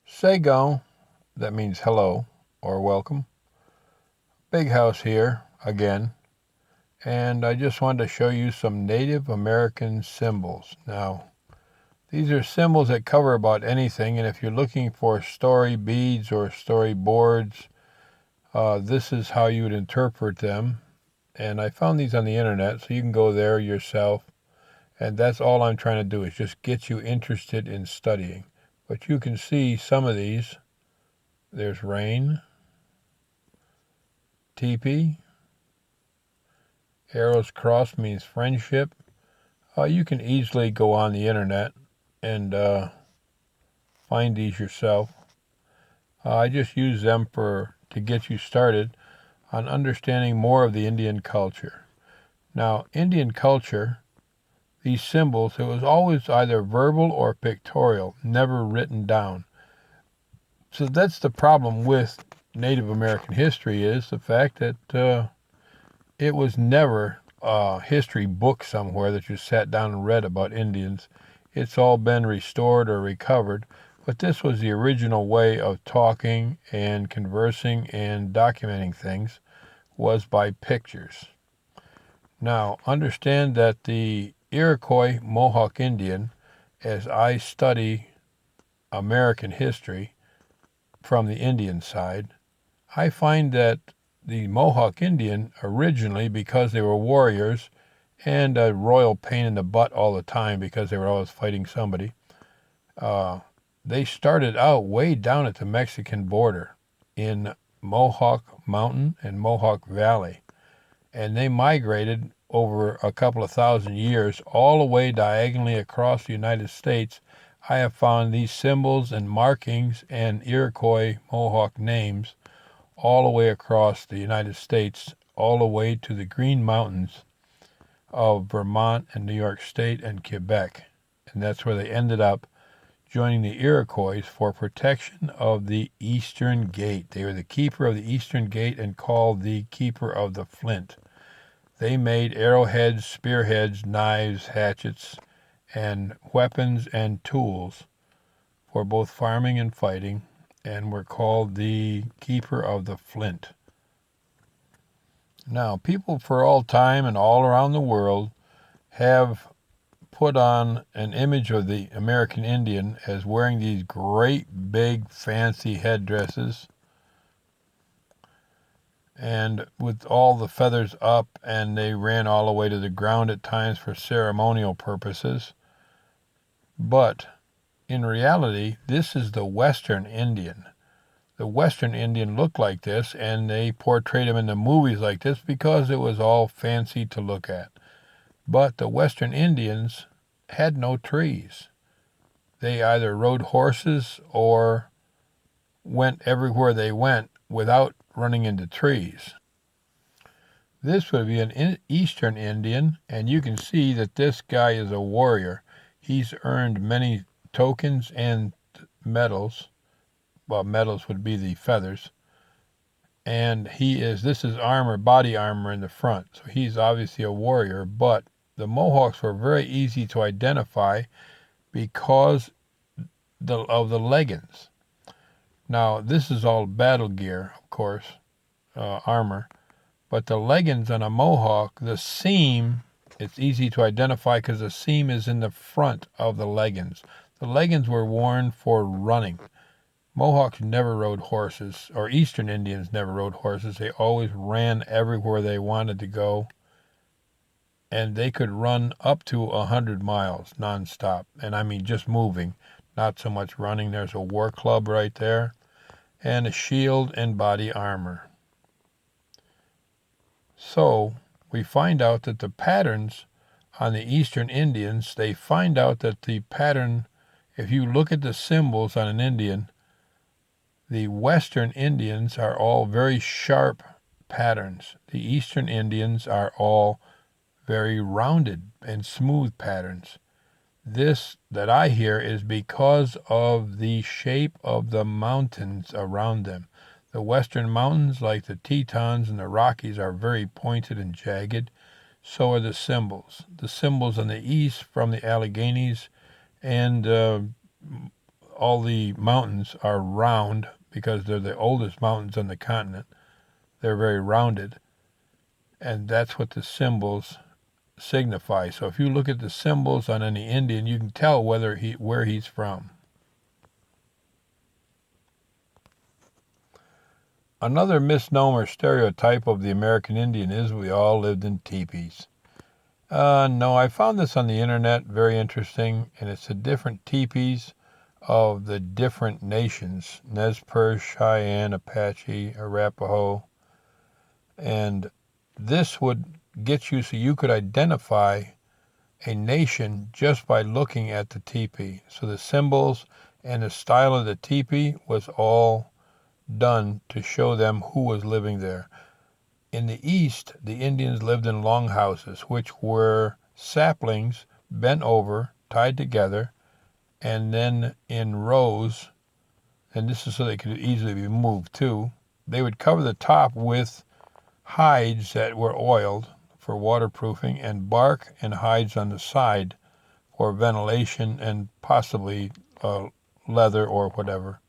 Saigon, that means hello or welcome. Big house here again, and I just wanted to show you some Native American symbols. Now, these are symbols that cover about anything, and if you're looking for story beads or storyboards, this is how you would interpret them. And I found these on the internet, so you can go there yourself. And that's all I'm trying to do is just get you interested in studying. But you can see some of these. There's rain, teepee, arrows crossed means friendship. You can easily go on the internet and find these yourself. I just use them to get you started on understanding more of the Indian culture. Now, Indian culture, these symbols, it was always either verbal or pictorial, never written down. So that's the problem with Native American history, is the fact that it was never a history book somewhere that you sat down and read about Indians. It's all been restored or recovered, but this was the original way of talking and conversing and documenting things, was by pictures. Now, understand that the Iroquois Mohawk Indian, as I study American history from the Indian side, I find that the Mohawk Indian originally, because they were warriors and a royal pain in the butt all the time because they were always fighting somebody, they started out way down at the Mexican border in Mohawk Mountain and Mohawk Valley. And they migrated over a couple of thousand years all the way diagonally across the United States. I have found these symbols and markings and Iroquois Mohawk names all the way across the United States, all the way to the Green Mountains of Vermont and New York State and Quebec. And that's where they ended up joining the Iroquois for protection of the Eastern Gate. They were the keeper of the Eastern Gate and called the keeper of the flint. They made arrowheads, spearheads, knives, hatchets, and weapons and tools for both farming and fighting, and were called the keeper of the flint. Now, people for all time and all around the world have put on an image of the American Indian as wearing these great big fancy headdresses and with all the feathers up, and they ran all the way to the ground at times for ceremonial purposes. But in reality, this is the Western Indian. The Western Indian looked like this, and they portrayed him in the movies like this because it was all fancy to look at. But the Western Indians had no trees. They either rode horses or went everywhere they went without running into trees. This would be an Eastern Indian, and you can see that this guy is a warrior. He's earned many tokens and medals. Well, medals would be the feathers. And this is armor, body armor in the front. So he's obviously a warrior, but the Mohawks were very easy to identify because of the leggings. Now, this is all battle gear, of course, armor. But the leggings on a Mohawk, the seam, it's easy to identify because the seam is in the front of the leggings. The leggings were worn for running. Mohawks never rode horses, or Eastern Indians never rode horses. They always ran everywhere they wanted to go. And they could run up to 100 miles nonstop. And I mean just moving, not so much running. There's a war club right there, and a shield and body armor. So we find out that the patterns on the Eastern Indians, they find out that the pattern, if you look at the symbols on an Indian, the Western Indians are all very sharp patterns. The Eastern Indians are all very rounded and smooth patterns. This that I hear is because of the shape of the mountains around them. The western mountains, like the Tetons and the Rockies, are very pointed and jagged. So are the symbols. The symbols on the east from the Alleghenies and all the mountains are round because they're the oldest mountains on the continent. They're very rounded, and that's what the symbols signify. So if you look at the symbols on any Indian, you can tell where he's from. Another misnomer stereotype of the American Indian is we all lived in teepees. No, I found this on the internet, very interesting, and it's the different teepees of the different nations, Nez Perce, Cheyenne, Apache, Arapaho, and this would get you so you could identify a nation just by looking at the teepee. So the symbols and the style of the teepee was all done to show them who was living there. In the East, the Indians lived in longhouses, which were saplings bent over, tied together, and then in rows, and this is so they could easily be moved too. They would cover the top with hides that were oiled for waterproofing, and bark and hides on the side for ventilation, and possibly leather or whatever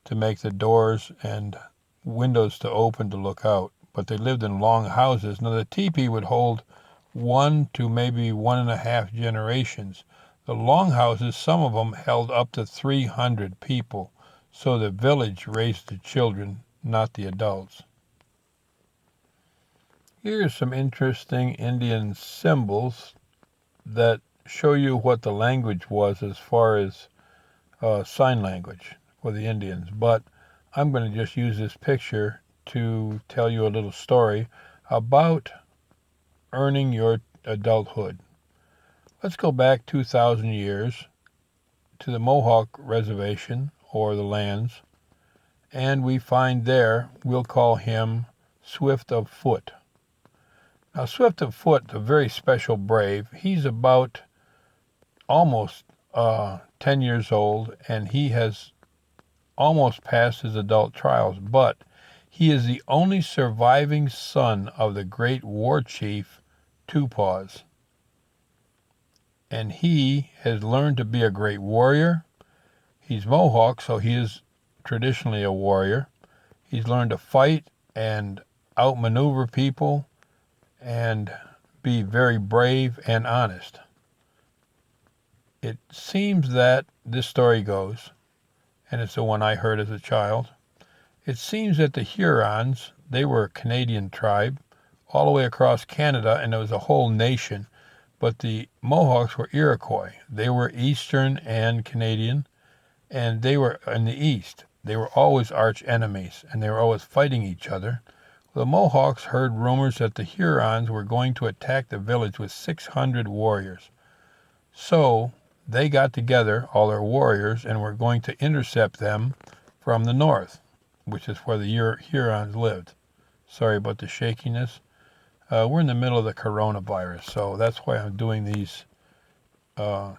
to make the doors and windows to open to look out. But they lived in long houses. Now the teepee would hold 1 to maybe 1.5 generations. The long houses, some of them held up to 300 people. So the village raised the children, not the adults. Here's some interesting Indian symbols that show you what the language was as far as sign language for the Indians. But I'm going to just use this picture to tell you a little story about earning your adulthood. Let's go back 2,000 years to the Mohawk Reservation, or the lands, and we find there, we'll call him Swift of Foot. Now, Swift of Foot, a very special brave, he's about almost 10 years old, and he has almost passed his adult trials, but he is the only surviving son of the great war chief, Paws. And he has learned to be a great warrior. He's Mohawk, so he is traditionally a warrior. He's learned to fight and outmaneuver people and be very brave and honest. It seems that this story goes, and it's the one I heard as a child, it seems that the Hurons, they were a Canadian tribe, all the way across Canada, and it was a whole nation, but the Mohawks were Iroquois. They were Eastern and Canadian, and they were in the East. They were always arch enemies, and they were always fighting each other. The Mohawks heard rumors that the Hurons were going to attack the village with 600 warriors. So they got together, all their warriors, and were going to intercept them from the north, which is where the Hurons lived. Sorry about the shakiness. We're in the middle of the coronavirus, so that's why I'm doing these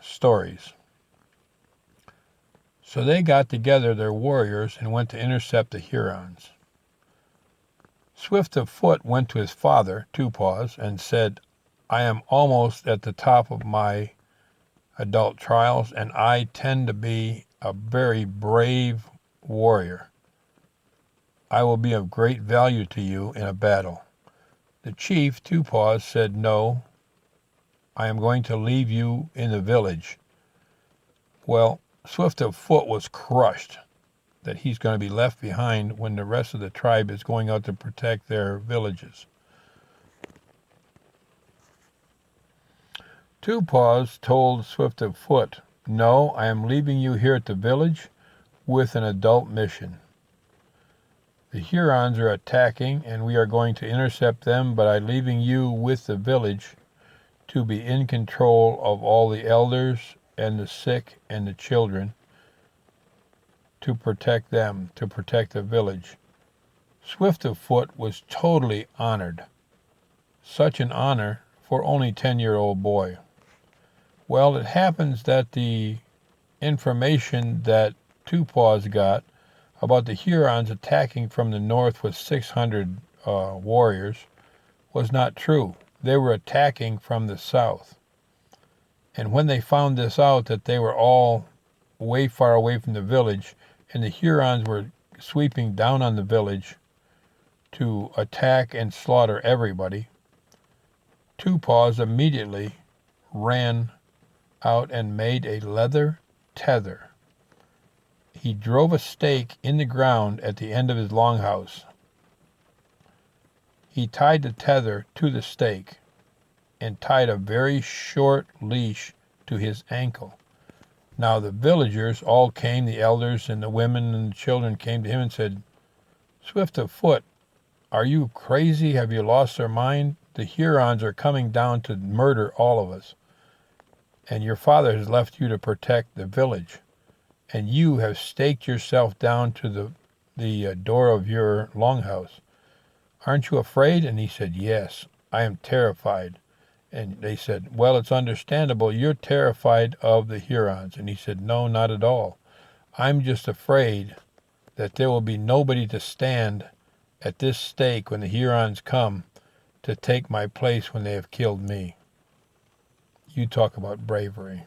stories. So they got together their warriors and went to intercept the Hurons. Swift of Foot went to his father, Paws, and said, I am almost at the top of my adult trials, and I tend to be a very brave warrior. I will be of great value to you in a battle. The chief, Paws, said, no, I am going to leave you in the village. Well, Swift of Foot was crushed that he's going to be left behind when the rest of the tribe is going out to protect their villages. Paws told Swift of Foot, no, I am leaving you here at the village with an adult mission. The Hurons are attacking, and we are going to intercept them, but I'm leaving you with the village to be in control of all the elders and the sick and the children, to protect them, to protect the village. Swift of Foot was totally honored. Such an honor for only 10-year-old boy. Well, it happens that the information that Paws got about the Hurons attacking from the north with 600 warriors was not true. They were attacking from the south. And when they found this out, that they were all way far away from the village, and the Hurons were sweeping down on the village to attack and slaughter everybody, Two Paws immediately ran out and made a leather tether. He drove a stake in the ground at the end of his longhouse. He tied the tether to the stake and tied a very short leash to his ankle. Now the villagers all came, the elders and the women and the children came to him and said, "Swift of foot, are you crazy? Have you lost your mind? The Hurons are coming down to murder all of us. And your father has left you to protect the village. And you have staked yourself down to the door of your longhouse. Aren't you afraid?" And he said, "Yes, I am terrified." And they said, "Well, it's understandable. You're terrified of the Hurons." And he said, "No, not at all. I'm just afraid that there will be nobody to stand at this stake when the Hurons come to take my place when they have killed me." You talk about bravery.